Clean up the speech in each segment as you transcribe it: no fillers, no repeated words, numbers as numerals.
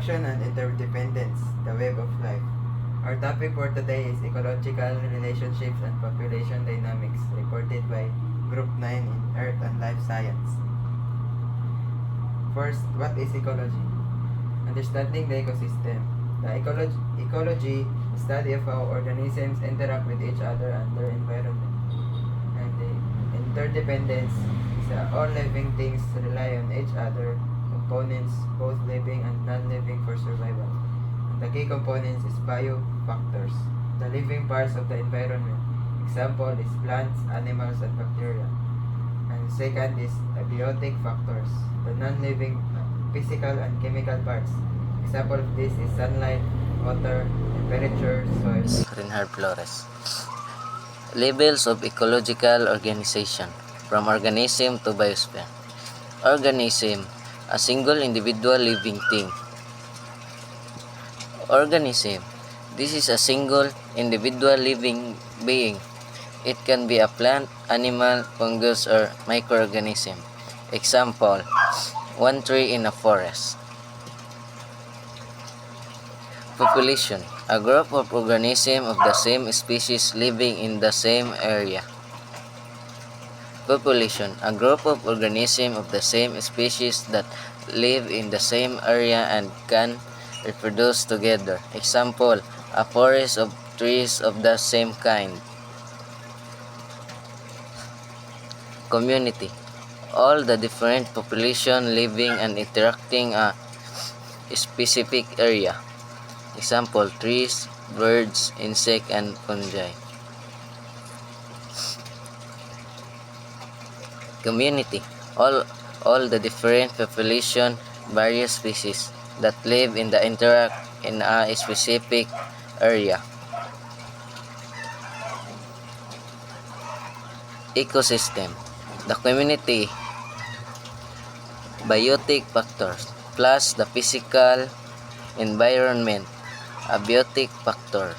Interaction and interdependence, the web of life. Our topic for today is ecological relationships and population dynamics, reported by Group 9 in Earth and Life Science. First, what is ecology? Understanding the ecosystem. The ecology is study of how organisms interact with each other and their environment. And the interdependence is all living things rely on each other, components, both living and non-living for survival. And the key components is biofactors, the living parts of the environment. Example is plants, animals, and bacteria. And second is abiotic factors, the non-living physical and chemical parts. Example of this is sunlight, water, temperature, soil. Reinhard Flores. Levels of ecological organization, from organism to biosphere. Organism, a single individual living thing. Organism, this is a single individual living being. It can be a plant, animal, fungus, or microorganism. Example, one tree in a forest. Population, a group of organisms of the same species living in the same area. Population, a group of organisms of the same species that live in the same area and can reproduce together. Example, a forest of trees of the same kind. Community, all the different population living and interacting a specific area. Example, trees, birds, insect, and fungi. Community, all the different population, various species that live in the interact in a specific area. Ecosystem, the community biotic factors plus the physical environment abiotic factors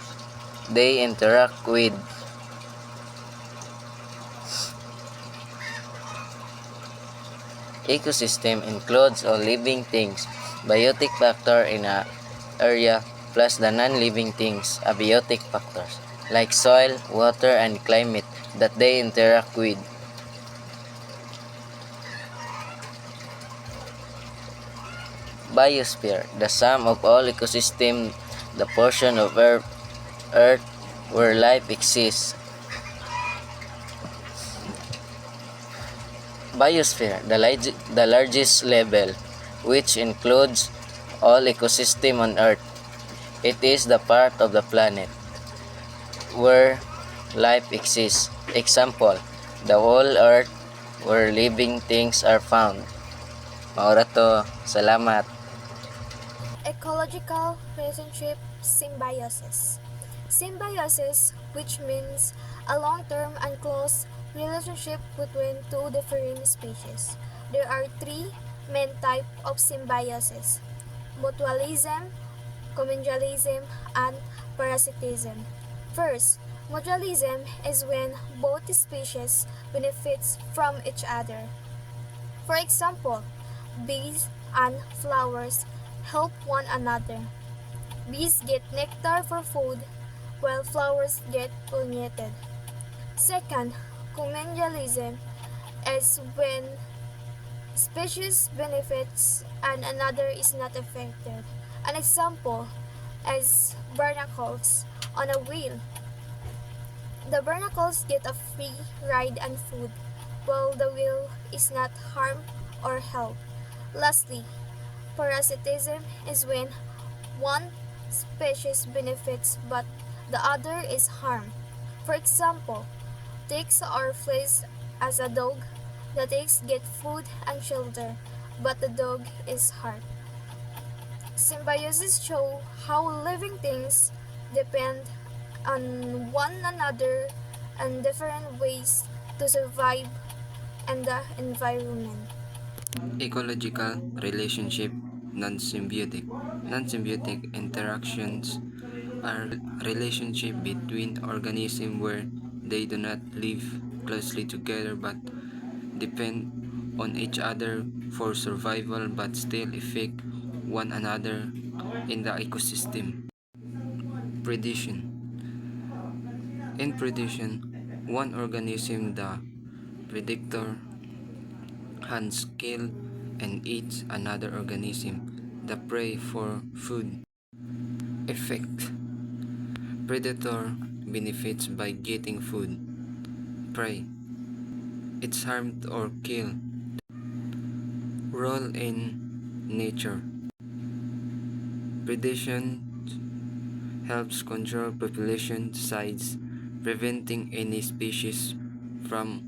they interact with. Ecosystem includes all living things, biotic factor in a area plus the non-living things, abiotic factors, like soil, water, and climate that they interact with. Biosphere, the sum of all ecosystem, the portion of Earth where life exists. Biosphere, the largest level, which includes all ecosystem on Earth. It is the part of the planet where life exists. Example, the whole Earth where living things are found. Maura to. Salamat. Ecological relationship symbiosis. Symbiosis, which means a long-term and close relationship between two different species. There are three main types of symbiosis: mutualism, commensalism, and parasitism. First, mutualism is when both species benefits from each other. For example, bees and flowers help one another. Bees get nectar for food, while flowers get pollinated. Second, commensalism is when species benefits and another is not affected. An example is barnacles on a wheel. The barnacles get a free ride and food, while the wheel is not harmed or helped. Lastly, parasitism is when one species benefits but the other is harmed. For example, ticks are placed as a dog. The ticks get food and shelter, but the dog is hurt. Symbiosis show how living things depend on one another and different ways to survive in the environment. Ecological relationship, non-symbiotic. Non-symbiotic interactions are relationship between organisms where they do not live closely together but depend on each other for survival but still affect one another in the ecosystem. Predation. In predation, one organism, the predator, hunts, kills, and eats another organism, the prey, for food. Effect. Predator benefits by getting food. Prey. It's harmed or killed. Role in nature. Predation helps control population size, preventing any species from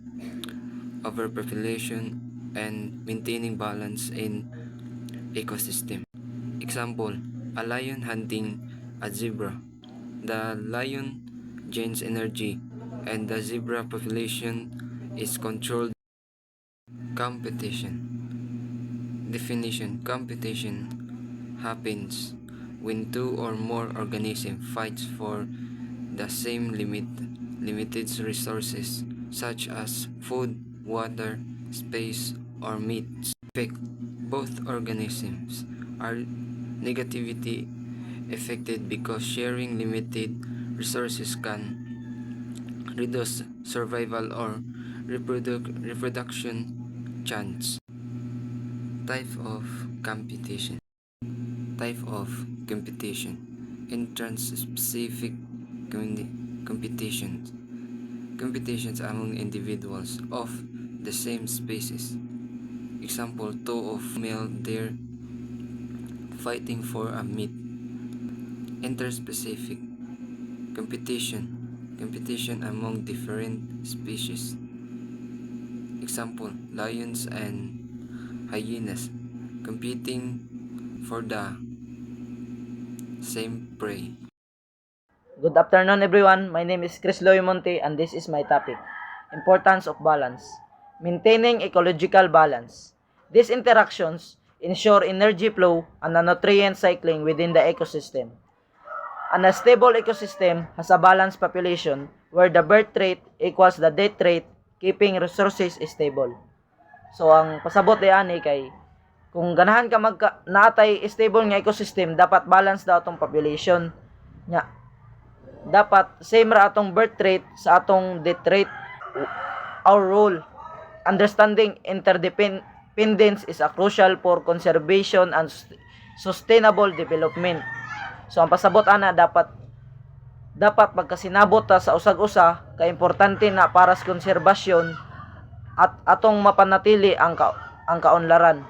overpopulation and maintaining balance in ecosystem. Example, a lion hunting a zebra. The lion gains energy and the zebra population is controlled. Competition. Definition. Competition happens when two or more organisms fight for the same limited resources such as food, water, space, or meat. Effect. Both organisms are negatively affected because sharing limited resources can reduce survival or reproduction chance. Type of competition. Intrans-specific competitions. Competitions among individuals of the same species. Example, two of male deer fighting for a meat. Interspecific competition among different species. Example, lions and hyenas competing for the same prey. Good afternoon everyone, my name is Chris Loymonte and this is my topic, Importance of Balance. Maintaining ecological balance. These interactions ensure energy flow and nutrient cycling within the ecosystem. And a stable ecosystem has a balanced population where the birth rate equals the death rate, keeping resources stable. So ang pasabot ani kay kung ganahan ka naatay stable nga ecosystem, dapat balance daw atong population nya. Dapat same ra atong birth rate sa atong death rate. Our role, understanding interdependence is a crucial for conservation and sustainable development. So ang pasabot ana dapat pagkasinabot ta sa usag-usa kay importante na para sa konserbasyon at atong mapanatili ang kaunlaran.